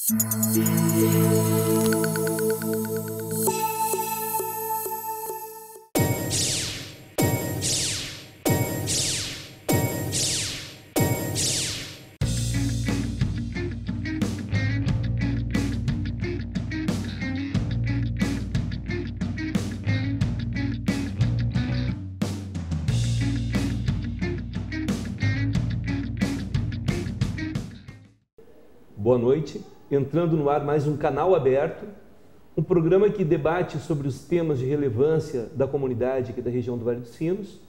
Boa noite, entrando no ar mais um canal aberto, um programa que debate sobre os temas de relevância da comunidade aqui da região do Vale dos Sinos.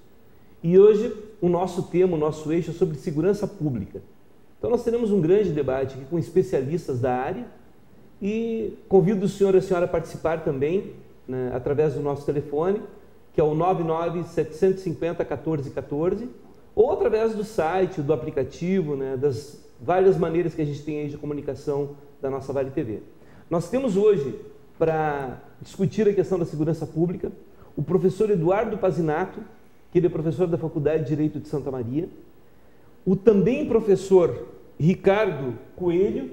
E hoje o nosso tema, o nosso eixo é sobre segurança pública. Então nós teremos um grande debate aqui com especialistas da área e convido o senhor e a senhora a participar também, né, através do nosso telefone, que é o 99-750-1414, ou através do site, do aplicativo, né, das várias maneiras que a gente tem aí de comunicação da nossa Vale TV. Nós temos hoje, para discutir a questão da segurança pública, o professor Eduardo Pazinato, que ele é professor da Faculdade de Direito de Santa Maria, o também professor Ricardo Coelho,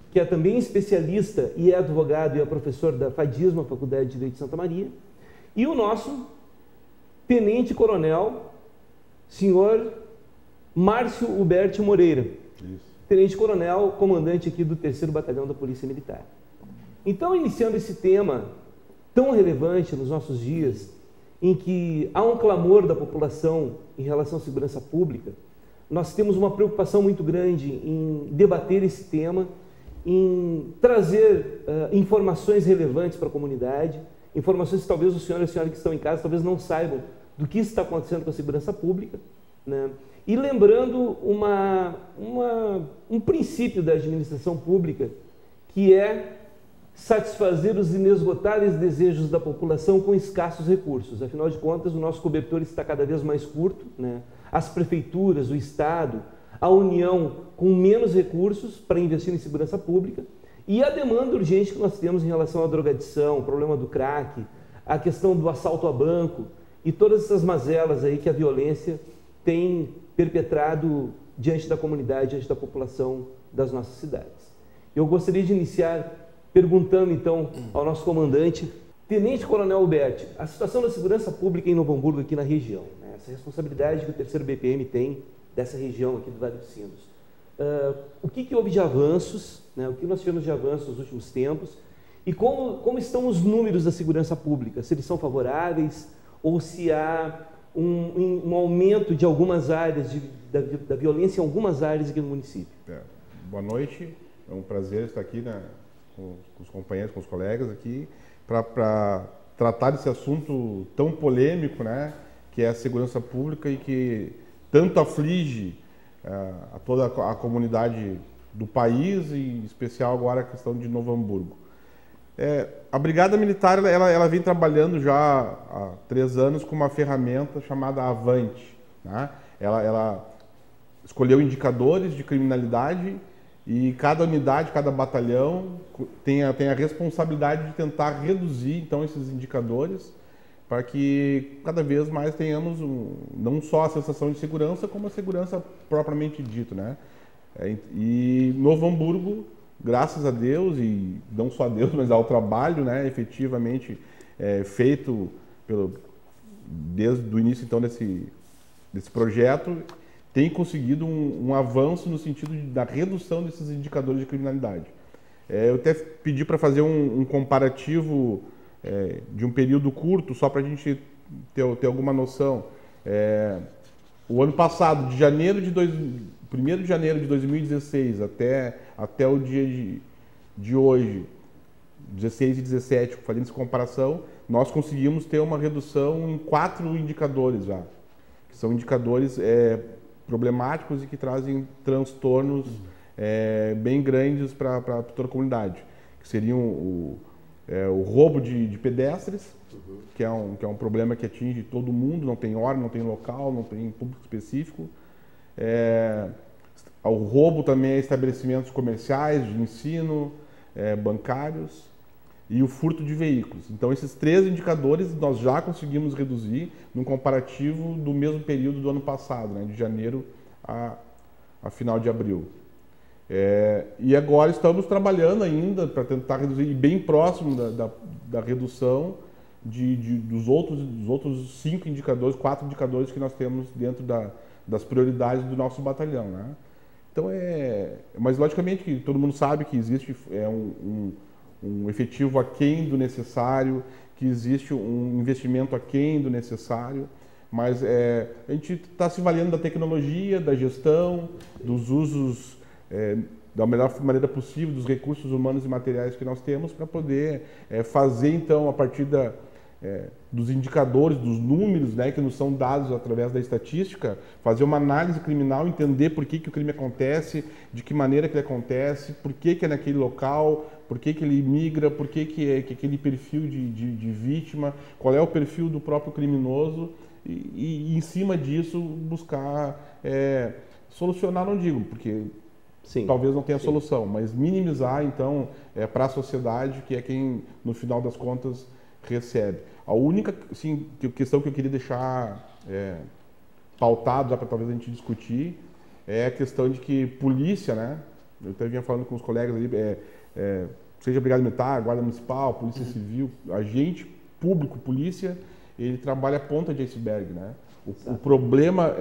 que é também especialista e é advogado e é professor da FADISMA, Faculdade de Direito de Santa Maria, e o nosso tenente-coronel, senhor Márcio Huberti Moreira, tenente-coronel, comandante aqui do 3º Batalhão da Polícia Militar. Então, iniciando esse tema tão relevante nos nossos dias, em que há um clamor da população em relação à segurança pública, nós temos uma preocupação muito grande em debater esse tema, em trazer informações relevantes para a comunidade, informações que talvez o senhor e a senhora que estão em casa talvez não saibam do que está acontecendo com a segurança pública, né? E lembrando um princípio da administração pública, que é satisfazer os inesgotáveis desejos da população com escassos recursos. Afinal de contas, o nosso cobertor está cada vez mais curto, né? As prefeituras, o Estado, a União com menos recursos para investir em segurança pública, e a demanda urgente que nós temos em relação à drogadição, o problema do crack, a questão do assalto a banco e todas essas mazelas aí que a violência tem perpetrado diante da comunidade, diante da população das nossas cidades. Eu gostaria de iniciar perguntando então ao nosso comandante, Tenente Coronel Huberti, a situação da segurança pública em Novo Hamburgo aqui na região, né? Essa responsabilidade que o 3º BPM tem dessa região aqui do Vale dos Sinos. O que houve de avanços, né? O que nós tivemos de avanços nos últimos tempos e como estão os números da segurança pública, se eles são favoráveis ou se há um aumento de algumas áreas, da violência em algumas áreas aqui no município. Boa noite, é um prazer estar aqui, né, com os companheiros, com os colegas aqui, para tratar desse assunto tão polêmico, né, que é a segurança pública e que tanto aflige a toda a comunidade do país e em especial agora a questão de Novo Hamburgo. A Brigada Militar ela vem trabalhando já há 3 anos com uma ferramenta chamada Avante, né? Ela escolheu indicadores de criminalidade e cada unidade, cada batalhão tem a responsabilidade de tentar reduzir então esses indicadores para que cada vez mais tenhamos não só a sensação de segurança, como a segurança propriamente dita, né? E Novo Hamburgo, graças a Deus, e não só a Deus, mas ao trabalho, né, efetivamente feito desde o início então desse projeto, tem conseguido um avanço no sentido da redução desses indicadores de criminalidade. Eu até pedi para fazer um comparativo de um período curto, só para a gente ter alguma noção. O ano passado, de 1º de janeiro de 2016 até o dia de hoje, 16 e 17, fazendo essa comparação, nós conseguimos ter uma redução em 4 indicadores já, que são indicadores problemáticos e que trazem transtornos bem grandes para toda a comunidade, que seriam o roubo de pedestres, que é um problema que atinge todo mundo, não tem hora, não tem local, não tem público específico. O roubo também a estabelecimentos comerciais, de ensino, bancários, e o furto de veículos. Então, esses 3 indicadores nós já conseguimos reduzir num comparativo do mesmo período do ano passado, né, de janeiro a final de abril. E agora estamos trabalhando ainda para tentar reduzir, e bem próximo da redução dos outros 5 indicadores, 4 indicadores que nós temos dentro das prioridades do nosso batalhão, né? Então mas logicamente que todo mundo sabe que existe um efetivo aquém do necessário, que existe um investimento aquém do necessário, mas a gente está se valendo da tecnologia, da gestão, dos usos da melhor maneira possível, dos recursos humanos e materiais que nós temos para poder fazer, então, a partir dos indicadores, dos números, né, que nos são dados através da estatística, fazer uma análise criminal, entender por que o crime acontece, de que maneira que ele acontece, por que é naquele local, por que ele migra, por que aquele perfil de vítima, qual é o perfil do próprio criminoso e em cima disso buscar solucionar, não digo, porque sim, talvez não tenha solução, mas minimizar então para a sociedade, que é quem no final das contas recebe. A única questão que eu queria deixar pautado, para talvez a gente discutir, é a questão de que polícia, né? Eu até vinha falando com os colegas ali, seja Brigada Militar, Guarda Municipal, Polícia Civil, agente público, polícia, ele trabalha a ponta de iceberg, né? O problema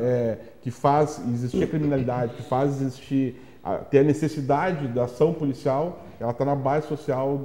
que faz existir a criminalidade, que faz existir ter a necessidade da ação policial, ela está na base social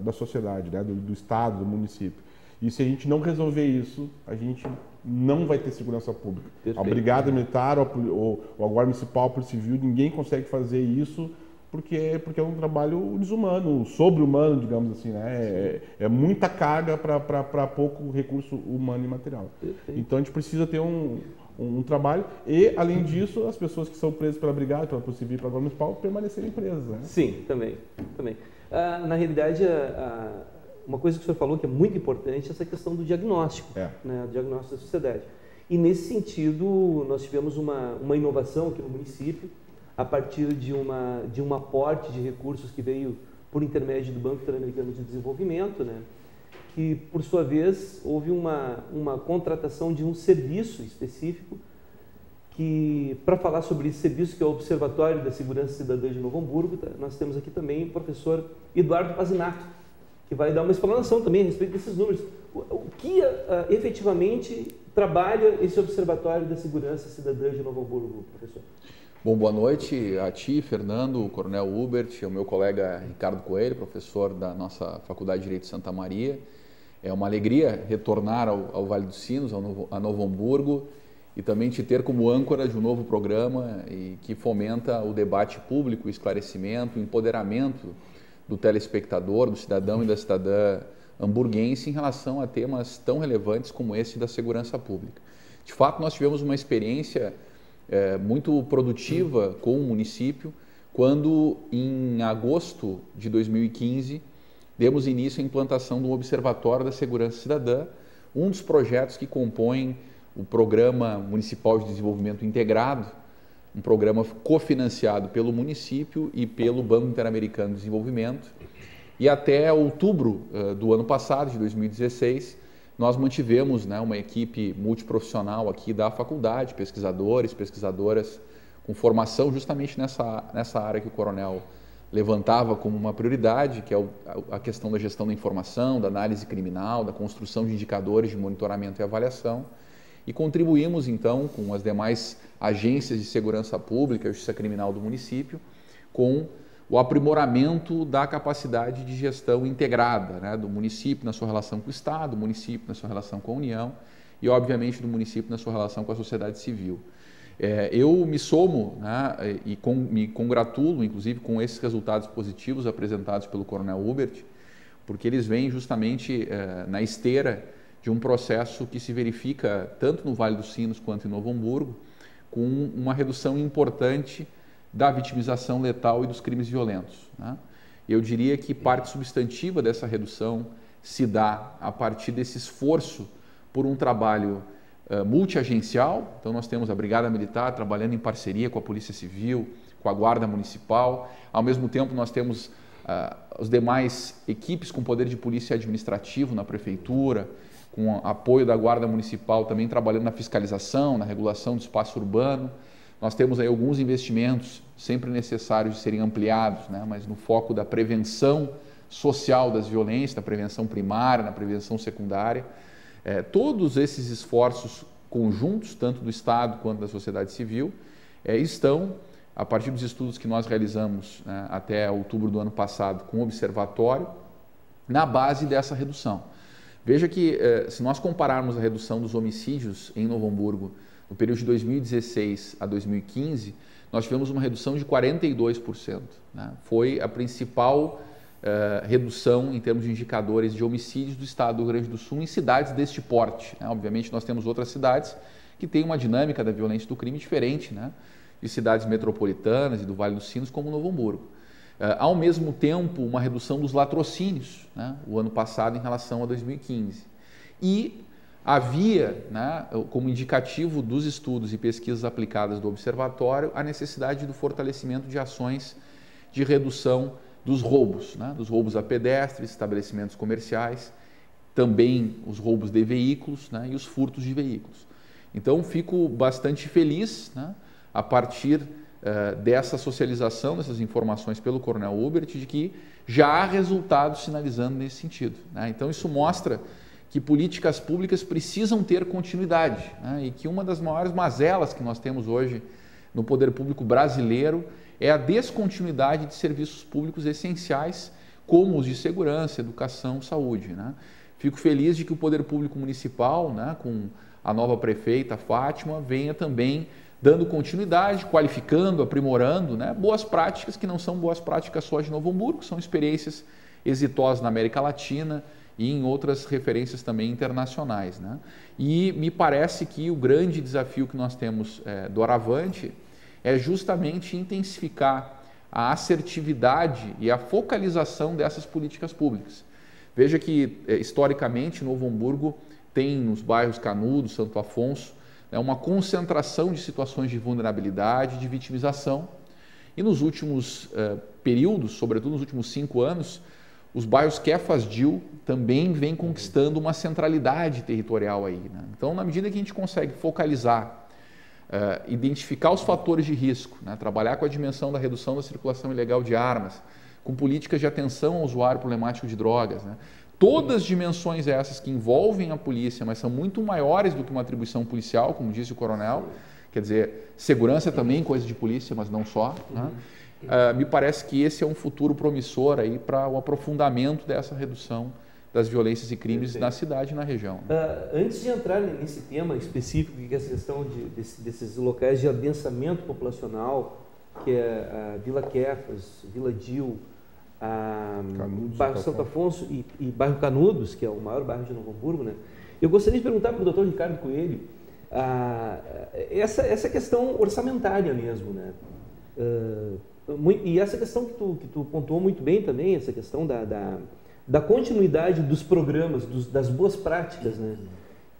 da sociedade, né? do Estado, do município. E se a gente não resolver isso, a gente não vai ter segurança pública. Perfeito. A Brigada Militar, ou a Guarda Municipal, a Polícia Civil, ninguém consegue fazer isso porque é um trabalho desumano, sobre-humano, digamos assim, né? É muita carga para pouco recurso humano e material. Perfeito. Então a gente precisa ter um trabalho e, além disso, as pessoas que são presas pela Brigada, pela Polícia Civil e pela Guarda Municipal permanecerem presas, né? Sim, também. Na realidade, uma coisa que o senhor falou que é muito importante é essa questão do diagnóstico, né? O diagnóstico da sociedade. E nesse sentido, nós tivemos uma inovação aqui no município, a partir de um aporte de recursos que veio por intermédio do Banco Interamericano de Desenvolvimento, né? Que, por sua vez, houve uma contratação de um serviço específico para falar sobre esse serviço, que é o Observatório da Segurança Cidadã de Novo Hamburgo. Nós temos aqui também o professor Eduardo Pazinato, que vai dar uma explanação também a respeito desses números. O que efetivamente trabalha esse Observatório da Segurança Cidadã de Novo Hamburgo, professor? Bom, boa noite a ti, Fernando, o Coronel Hubert, ao meu colega Ricardo Coelho, professor da nossa Faculdade de Direito de Santa Maria. É uma alegria retornar ao Vale dos Sinos, a Novo Hamburgo, e também te ter como âncora de um novo programa que fomenta o debate público, o esclarecimento, o empoderamento do telespectador, do cidadão e da cidadã hamburguense em relação a temas tão relevantes como esse da segurança pública. De fato, nós tivemos uma experiência muito produtiva com o município, quando em agosto de 2015 demos início à implantação do Observatório da Segurança Cidadã, um dos projetos que compõem o Programa Municipal de Desenvolvimento Integrado, um programa cofinanciado pelo município e pelo Banco Interamericano de Desenvolvimento. E até outubro do ano passado, de 2016, nós mantivemos, né, uma equipe multiprofissional aqui da faculdade, pesquisadores, pesquisadoras com formação justamente nessa área que o coronel levantava como uma prioridade, que é a questão da gestão da informação, da análise criminal, da construção de indicadores de monitoramento e avaliação. E contribuímos, então, com as demais agências de segurança pública e justiça criminal do município, com o aprimoramento da capacidade de gestão integrada, né, do município na sua relação com o Estado, do município na sua relação com a União e, obviamente, do município na sua relação com a sociedade civil. Eu me somo, né, me congratulo, inclusive, com esses resultados positivos apresentados pelo Coronel Hubert, porque eles vêm justamente na esteira de um processo que se verifica tanto no Vale dos Sinos quanto em Novo Hamburgo, com uma redução importante da vitimização letal e dos crimes violentos, né? Eu diria que parte substantiva dessa redução se dá a partir desse esforço por um trabalho multiagencial. Então nós temos a Brigada Militar trabalhando em parceria com a Polícia Civil, com a Guarda Municipal. Ao mesmo tempo nós temos as demais equipes com poder de polícia administrativo na Prefeitura, com apoio da Guarda Municipal também trabalhando na fiscalização, na regulação do espaço urbano. Nós temos aí alguns investimentos sempre necessários de serem ampliados, né? Mas no foco da prevenção social das violências, da prevenção primária, na prevenção secundária. Todos esses esforços conjuntos, tanto do Estado quanto da sociedade civil, estão, a partir dos estudos que nós realizamos, né, até outubro do ano passado, com o observatório, na base dessa redução. Veja que, se nós compararmos a redução dos homicídios em Novo Hamburgo no período de 2016 a 2015, nós tivemos uma redução de 42%. Né? Foi a principal redução em termos de indicadores de homicídios do estado do Rio Grande do Sul em cidades deste porte. Né? Obviamente, nós temos outras cidades que têm uma dinâmica da violência do crime diferente, né? De cidades metropolitanas e do Vale dos Sinos, como Novo Hamburgo. Ao mesmo tempo, uma redução dos latrocínios, né? O ano passado em relação a 2015. E havia, né, como indicativo dos estudos e pesquisas aplicadas do Observatório, a necessidade do fortalecimento de ações de redução dos roubos, né? Dos roubos a pedestres, estabelecimentos comerciais, também os roubos de veículos, né? E os furtos de veículos. Então, fico bastante feliz, né, a partir dessa socialização, dessas informações pelo Coronel Hubert, de que já há resultados sinalizando nesse sentido. Né? Então, isso mostra que políticas públicas precisam ter continuidade, né? E que uma das maiores mazelas que nós temos hoje no poder público brasileiro é a descontinuidade de serviços públicos essenciais, como os de segurança, educação, saúde. Né? Fico feliz de que o poder público municipal, né, com a nova prefeita Fátima, venha também dando continuidade, qualificando, aprimorando, né, boas práticas que não são boas práticas só de Novo Hamburgo, são experiências exitosas na América Latina e em outras referências também internacionais. Né? E me parece que o grande desafio que nós temos doravante é justamente intensificar a assertividade e a focalização dessas políticas públicas. Veja que, historicamente, Novo Hamburgo tem nos bairros Canudos, Santo Afonso, uma concentração de situações de vulnerabilidade, de vitimização. E nos últimos períodos, sobretudo nos últimos 5 anos, os bairros Kefas-Dil também vêm conquistando uma centralidade territorial aí. Né? Então, na medida que a gente consegue focalizar, identificar os fatores de risco, né? Trabalhar com a dimensão da redução da circulação ilegal de armas, com políticas de atenção ao usuário problemático de drogas, né? Todas as dimensões essas que envolvem a polícia, mas são muito maiores do que uma atribuição policial, como disse o coronel, quer dizer, segurança também é coisa de polícia, mas não só, né? Me parece que esse é um futuro promissor aí para o aprofundamento dessa redução das violências e crimes na cidade e na região. Antes de entrar nesse tema específico, que é essa questão desses locais de adensamento populacional, que é a Vila Kefas, Vila Dil, bairro Santo Afonso e bairro Canudos, que é o maior bairro de Novo Hamburgo, né? Eu gostaria de perguntar para o doutor Ricardo Coelho essa questão orçamentária mesmo, né? E essa questão que tu pontuou muito bem também, essa questão da continuidade dos programas, das boas práticas, né?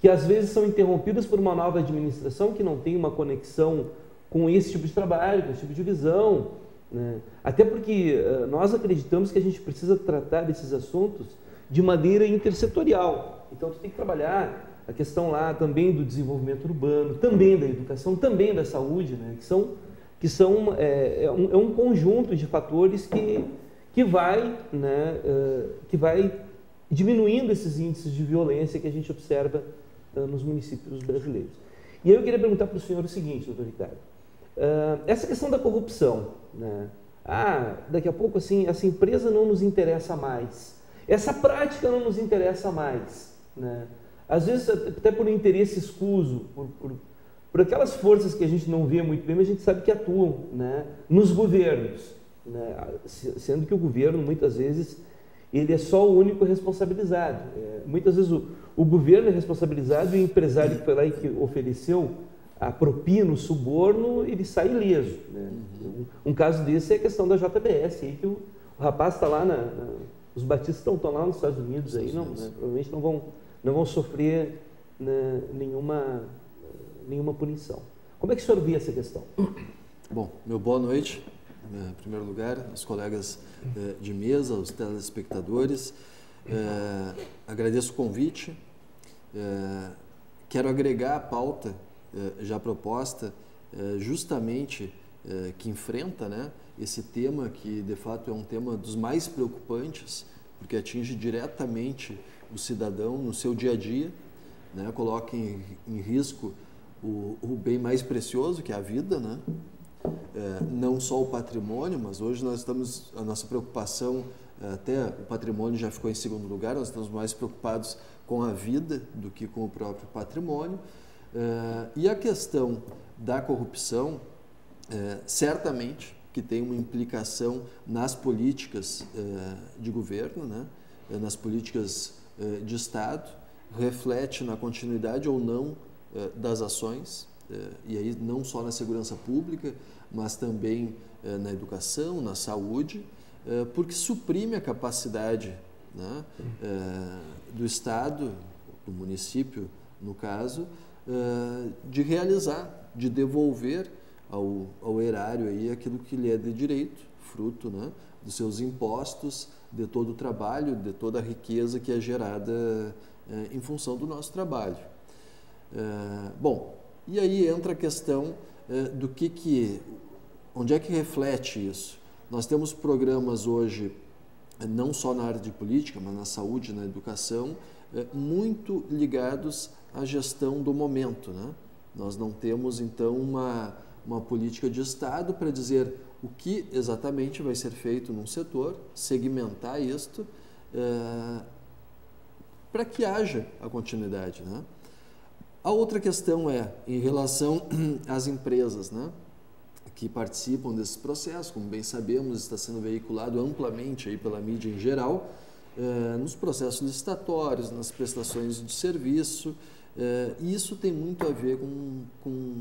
Que às vezes são interrompidas por uma nova administração que não tem uma conexão com esse tipo de trabalho, com esse tipo de visão, né? Até porque nós acreditamos que a gente precisa tratar desses assuntos de maneira intersetorial. Então, tu tem que trabalhar a questão lá também do desenvolvimento urbano, também da educação, também da saúde, né? É um conjunto de fatores que vai diminuindo esses índices de violência que a gente observa nos municípios brasileiros. E aí eu queria perguntar para o senhor o seguinte, doutor Ricardo. Essa questão da corrupção, né? Daqui a pouco assim, essa empresa não nos interessa mais, essa prática não nos interessa mais, né? Às vezes até por interesse escuso, por aquelas forças que a gente não vê muito bem, mas a gente sabe que atuam, né, nos governos, né? Sendo que o governo muitas vezes ele é só o único responsabilizado. Muitas vezes o governo é responsabilizado e o empresário que foi lá e que ofereceu a propina, o suborno, ele sai ileso, né? Um caso desse é a questão da JBS, aí que o rapaz está lá, os batistas estão lá nos Estados Unidos, aí não, né? Provavelmente não vão sofrer, né, nenhuma punição. Como é que o senhor vê essa questão? Bom, meu boa noite, em primeiro lugar, aos colegas de mesa, aos telespectadores. Agradeço o convite. Quero agregar a pauta já proposta justamente que enfrenta, né, esse tema que de fato é um tema dos mais preocupantes, porque atinge diretamente o cidadão no seu dia a dia, né, coloca em risco o bem mais precioso, que é a vida, né? Não só o patrimônio, mas hoje a nossa preocupação, até o patrimônio já ficou em segundo lugar, nós estamos mais preocupados com a vida do que com o próprio patrimônio. E a questão da corrupção, certamente que tem uma implicação nas políticas de governo, né? Nas políticas de Estado, reflete na continuidade ou não das ações, e aí não só na segurança pública, mas também na educação, na saúde, porque suprime a capacidade, né, do Estado, do município, no caso, de realizar, de devolver ao erário aí aquilo que lhe é de direito, fruto, né, dos seus impostos, de todo o trabalho, de toda a riqueza que é gerada em função do nosso trabalho. Bom, e aí entra a questão do onde é que reflete isso? Nós temos programas hoje, não só na área de política, mas na saúde, na educação, muito ligados à gestão do momento, né? Nós não temos, então, uma política de Estado para dizer o que exatamente vai ser feito num setor, segmentar isto, para que haja a continuidade, né? A outra questão em relação às empresas, né, que participam desse processo, como bem sabemos, está sendo veiculado amplamente aí pela mídia em geral, nos processos licitatórios, nas prestações de serviço, e isso tem muito a ver com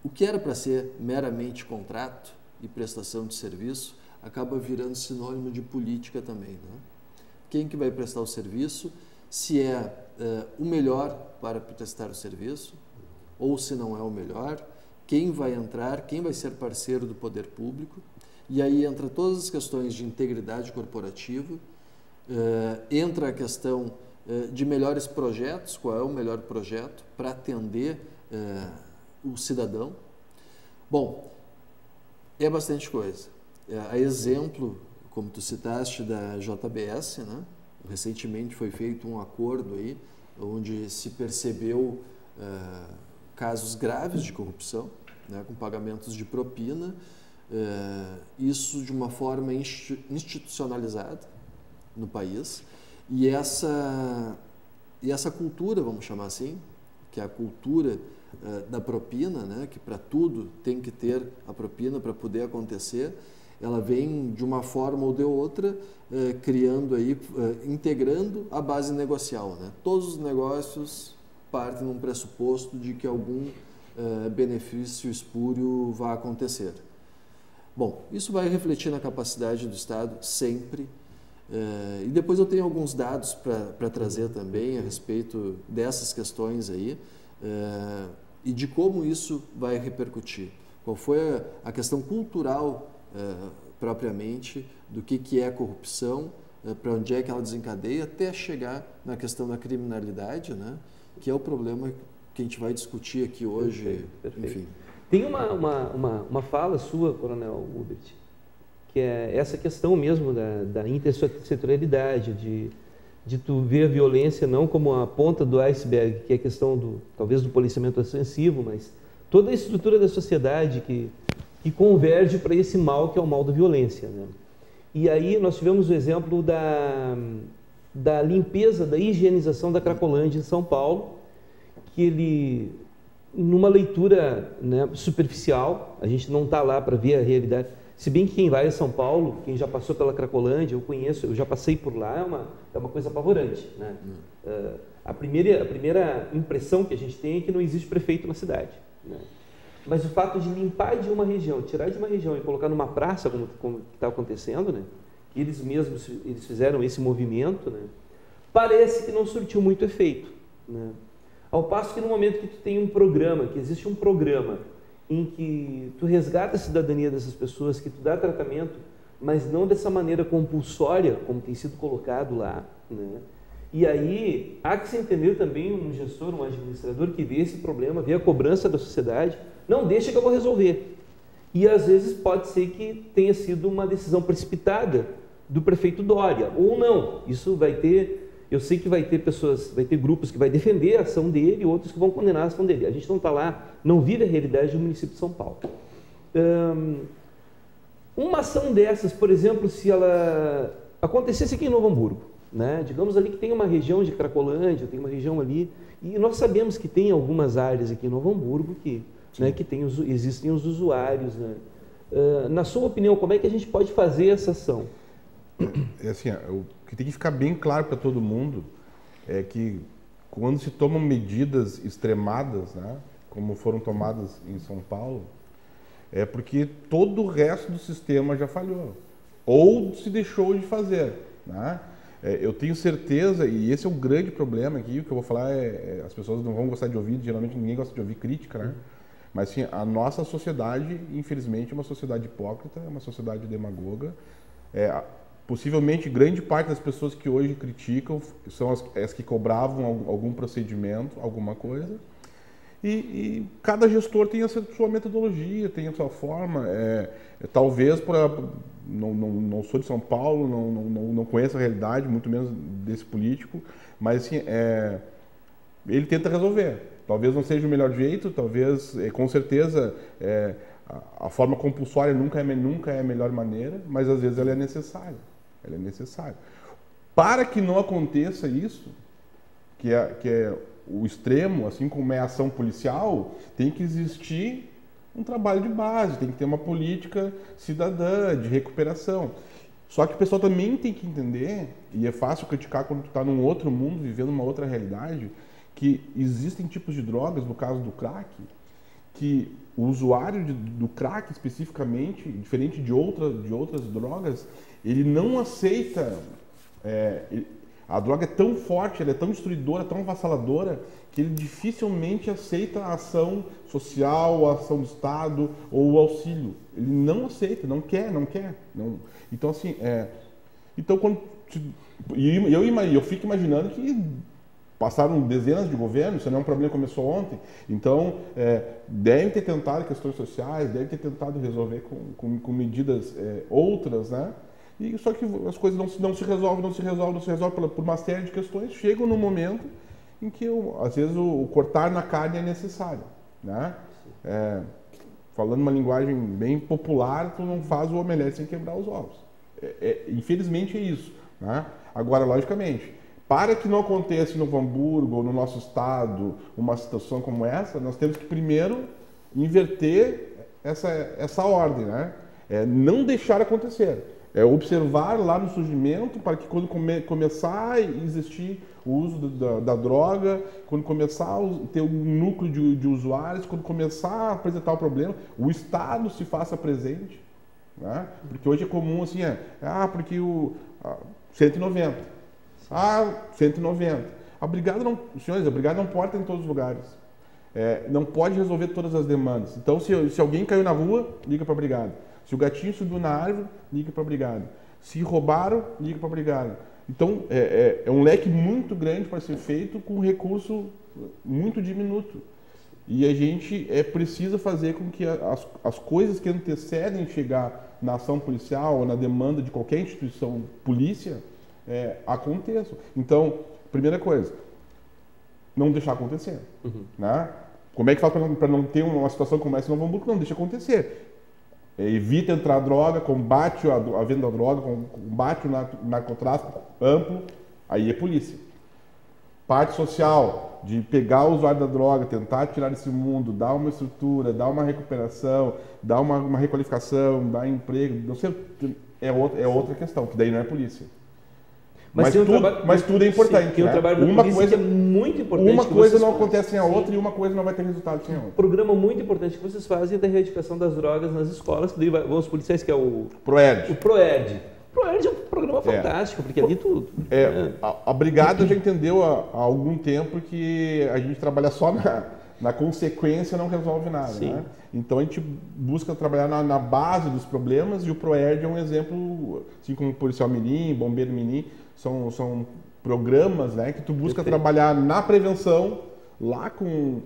o que era para ser meramente contrato e prestação de serviço, acaba virando sinônimo de política também, né? Quem que vai prestar o serviço, se é o melhor para prestar o serviço, ou se não é o melhor, quem vai entrar, quem vai ser parceiro do poder público, e aí entra todas as questões de integridade corporativa, entra a questão de melhores projetos, qual é o melhor projeto para atender o cidadão. Bom, é bastante coisa. A exemplo, como tu citaste, da JBS, né? Recentemente foi feito um acordo aí, onde se percebeu casos graves de corrupção, né, com pagamentos de propina, isso de uma forma institucionalizada no país, e essa cultura, vamos chamar assim, que é a cultura da propina, né, que para tudo tem que ter a propina para poder acontecer, ela vem de uma forma ou de outra, criando aí, integrando a base negocial, né? Todos os negócios partem num pressuposto de que algum benefício espúrio vai acontecer. Bom, isso vai refletir na capacidade do Estado sempre, e depois eu tenho alguns dados para trazer também a respeito dessas questões aí, e de como isso vai repercutir. Qual foi a questão cultural propriamente do que é corrupção, para onde é que ela desencadeia, até chegar na questão da criminalidade, né? Que é o problema que a gente vai discutir aqui hoje. Perfeito. Enfim. Tem uma fala sua, Coronel Hubert, que é essa questão mesmo da intersetorialidade, de tu ver a violência não como a ponta do iceberg, que é a questão talvez do policiamento ostensivo, mas toda a estrutura da sociedade que converge para esse mal que é o mal da violência, né? E aí nós tivemos o exemplo da limpeza, da higienização da Cracolândia em São Paulo, que ele, numa leitura, né, superficial, a gente não está lá para ver a realidade, se bem que quem vai a São Paulo, quem já passou pela Cracolândia, eu conheço, eu já passei por lá, é uma coisa apavorante, né? A primeira impressão que a gente tem é que não existe prefeito na cidade, né? Mas o fato de limpar de uma região, tirar de uma região e colocar numa praça, como está acontecendo, né? Que eles mesmos fizeram esse movimento, né? Parece que não surtiu muito efeito, né? Ao passo que no momento que tu tem um programa, que existe um programa em que tu resgata a cidadania dessas pessoas, que tu dá tratamento, mas não dessa maneira compulsória, como tem sido colocado lá, né? E aí há que se entender também um gestor, um administrador que vê esse problema, vê a cobrança da sociedade, não deixa que eu vou resolver. E às vezes pode ser que tenha sido uma decisão precipitada do prefeito Dória, ou não. Isso vai ter, eu sei que vai ter pessoas, vai ter grupos que vai defender a ação dele e outros que vão condenar a ação dele. A gente não está lá, não vive a realidade do município de São Paulo. Uma ação dessas, por exemplo, se ela acontecesse aqui em Novo Hamburgo, né? Digamos ali que tem uma região de Cracolândia, tem uma região ali, e nós sabemos que tem algumas áreas aqui em Novo Hamburgo que, né, que existem os usuários, né? Na sua opinião, como é que a gente pode fazer essa ação? É assim, o que tem que ficar bem claro para todo mundo é que quando se tomam medidas extremadas, né, como foram tomadas em São Paulo, é porque todo o resto do sistema já falhou ou se deixou de fazer, né? Eu tenho certeza, e esse é um grande problema aqui, o que eu vou falar as pessoas não vão gostar de ouvir, geralmente ninguém gosta de ouvir crítica, né? Mas sim, a nossa sociedade, infelizmente, é uma sociedade hipócrita, é uma sociedade demagoga. Possivelmente, grande parte das pessoas que hoje criticam são as que cobravam algum procedimento, alguma coisa. E cada gestor tem a sua metodologia, tem a sua forma. Talvez, não sou de São Paulo, não conheço a realidade, muito menos desse político, mas assim, ele tenta resolver. Talvez não seja o melhor jeito, talvez, com certeza, a forma compulsória nunca é a melhor maneira, mas às vezes ela é necessária. Ela é necessária. Para que não aconteça isso, que é o extremo, assim como é a ação policial, tem que existir um trabalho de base, tem que ter uma política cidadã de recuperação. Só que o pessoal também tem que entender, e é fácil criticar quando tu está num outro mundo, vivendo uma outra realidade, que existem tipos de drogas, no caso do crack, que o usuário do crack especificamente, diferente de outras drogas, ele não aceita. A droga é tão forte, ela é tão destruidora, tão avassaladora, que ele dificilmente aceita a ação social, a ação do Estado ou o auxílio. Ele não aceita, não quer. Não. Então, assim, eu fico imaginando que passaram dezenas de governos, isso não é um problema que começou ontem. Então, devem ter tentado questões sociais, devem ter tentado resolver com medidas outras, né? E só que as coisas não se resolvem por uma série de questões. Chegam no momento em que, às vezes, o cortar na carne é necessário, né? Falando uma linguagem bem popular, tu não faz o omelete sem quebrar os ovos. Infelizmente é isso, né? Agora, logicamente, para que não aconteça em Novo Hamburgo ou no nosso estado uma situação como essa, nós temos que primeiro inverter essa ordem, né? Não deixar acontecer. Observar lá no surgimento para que quando começar a existir o uso da droga, quando começar a ter um núcleo de usuários, quando começar a apresentar o problema, o Estado se faça presente, né? Porque hoje é comum assim, porque o 190. 190. Senhores, a brigada não pode estar em todos os lugares. Não pode resolver todas as demandas. Então, se alguém caiu na rua, liga para a brigada. Se o gatinho subiu na árvore, liga para a brigada. Se roubaram, liga para a brigada. Então, é um leque muito grande para ser feito com um recurso muito diminuto. E a gente precisa fazer com que as coisas que antecedem chegar na ação policial ou na demanda de qualquer instituição polícia aconteçam. Então, primeira coisa, não deixar acontecer. Né? Como é que faz para não ter uma situação como essa em Novo Hamburgo? Não deixa acontecer. Evita entrar droga, combate a venda da droga, combate o narcotráfico amplo, aí é polícia. Parte social, de pegar o usuário da droga, tentar tirar desse mundo, dar uma estrutura, dar uma recuperação, dar uma requalificação, dar emprego, não sei, é outra questão, que daí não é polícia. Mas tudo é importante. Tem um trabalho da polícia que é muito importante. Uma coisa não acontece sem a outra e uma coisa não vai ter resultado sem a outra. Um programa muito importante que vocês fazem é da erradicação das drogas nas escolas, que daí vão os policiais, que é o PROERD. O PROERD. O PROERD é um programa fantástico, porque ali tudo. A brigada já entendeu há algum tempo que a gente trabalha só na consequência, não resolve nada. Né? Então a gente busca trabalhar na base dos problemas e o PROERD é um exemplo, assim como o Policial Mirim, Bombeiro Mirim, são programas, né, que tu busca trabalhar na prevenção, lá com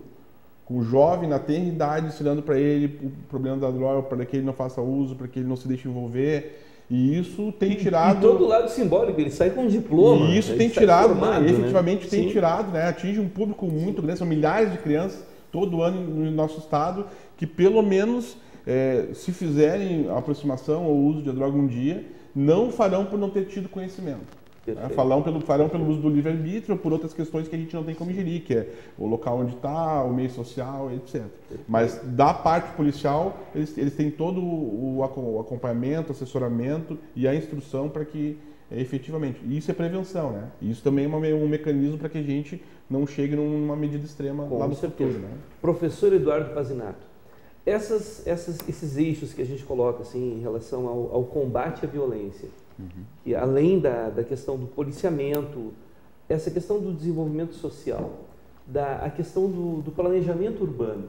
com o jovem na tenra idade, ensinando para ele o problema da droga, para que ele não faça uso, para que ele não se deixe envolver. E isso tem tirado... E todo lado simbólico, ele sai com um diploma. E isso tem tirado, formado, efetivamente tem Sim. tirado, né? Atinge um público muito grande, são milhares de crianças todo ano no nosso estado, que pelo menos, se fizerem a aproximação ou uso de droga um dia, não farão por não ter tido conhecimento. Né? Farão pelo uso do livre-arbítrio ou por outras questões que a gente não tem como gerir, que é o local onde está, o meio social, etc. Mas da parte policial, eles têm todo o acompanhamento, assessoramento e a instrução para que efetivamente, isso é prevenção, né? E isso também é um mecanismo para que a gente não chegue numa medida extrema lá no futuro, né? Professor Eduardo Pazinato, esses eixos que a gente coloca assim, em relação ao combate à violência, e além da questão do policiamento, essa questão do desenvolvimento social, a questão do planejamento urbano,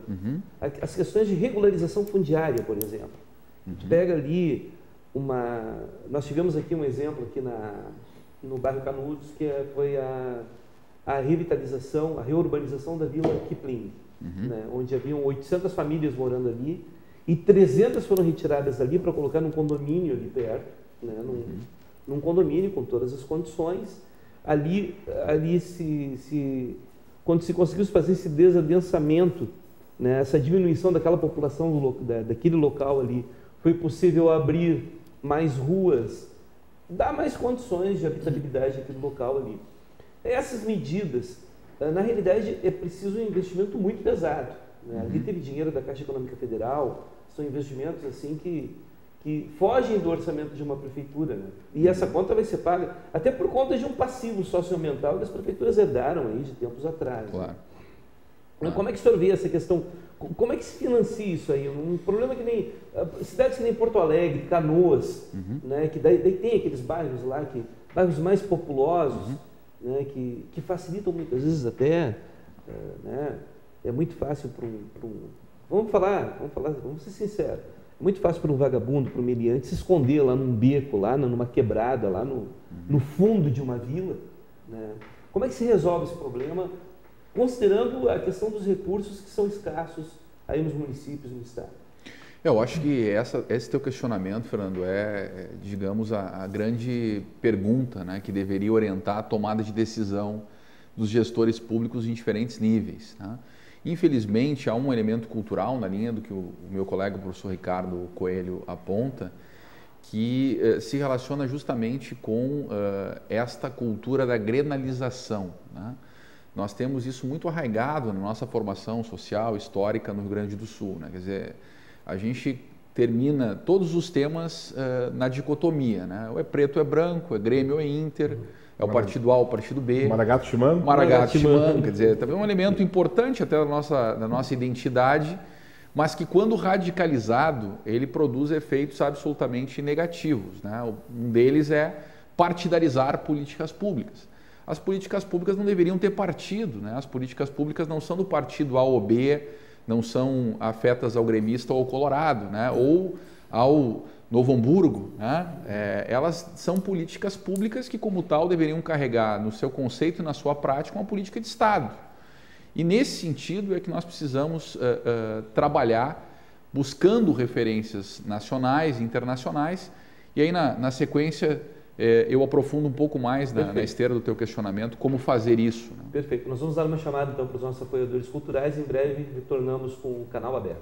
as questões de regularização fundiária, por exemplo. A gente pega ali nós tivemos aqui um exemplo aqui no bairro Canudos, que foi a revitalização, a reurbanização da Vila Kipling, né, onde haviam 800 famílias morando ali e 300 foram retiradas ali para colocar num condomínio ali perto, né, num condomínio com todas as condições. Ali quando se conseguiu fazer esse desadensamento, né, essa diminuição daquela população daquele local ali, foi possível abrir mais ruas, dar mais condições de habitabilidade naquele local ali. Essas medidas, na realidade, é preciso um investimento muito pesado, né? Ali teve dinheiro da Caixa Econômica Federal, são investimentos assim que fogem do orçamento de uma prefeitura, né? E essa conta vai ser paga até por conta de um passivo socioambiental que as prefeituras herdaram aí de tempos atrás. Claro. Né? Como é que o senhor vê essa questão? Como é que se financia isso aí? Um problema que nem cidades que nem Porto Alegre, Canoas, né? Que daí tem aqueles bairros lá, bairros mais populosos, né? Que facilitam muitas vezes até, né? É muito fácil para vamos ser sinceros, é muito fácil para um vagabundo, para um meliante se esconder lá num beco, lá numa quebrada, lá no fundo de uma vila, né? Como é que se resolve esse problema, considerando a questão dos recursos que são escassos aí nos municípios, no estado? Eu acho que esse teu questionamento, Fernando, digamos, a grande pergunta, né, que deveria orientar a tomada de decisão dos gestores públicos em diferentes níveis, né? Infelizmente, há um elemento cultural na linha do que o meu colega, o professor Ricardo Coelho, aponta, que se relaciona justamente com esta cultura da grenalização, né? Nós temos isso muito arraigado na nossa formação social, histórica no Rio Grande do Sul, né? Quer dizer, a gente termina todos os temas na dicotomia, né? Ou é preto ou é branco, é Grêmio ou é Inter, é o partido A ou o partido B. Maragato Chimango. Maragato Chimango, quer dizer, também é um elemento importante até da nossa identidade, mas que quando radicalizado, ele produz efeitos absolutamente negativos, né? Um deles é partidarizar políticas públicas. As políticas públicas não deveriam ter partido, né? As políticas públicas não são do partido A ou B, não são afetas ao gremista ou ao colorado, né? Ou ao Novo Hamburgo, né? Elas são políticas públicas que, como tal, deveriam carregar no seu conceito e na sua prática uma política de Estado. E nesse sentido é que nós precisamos trabalhar buscando referências nacionais e internacionais, e aí na sequência eu aprofundo um pouco mais na esteira do teu questionamento, como fazer isso, né? Perfeito. Nós vamos dar uma chamada então para os nossos apoiadores culturais. Em breve retornamos com o canal aberto.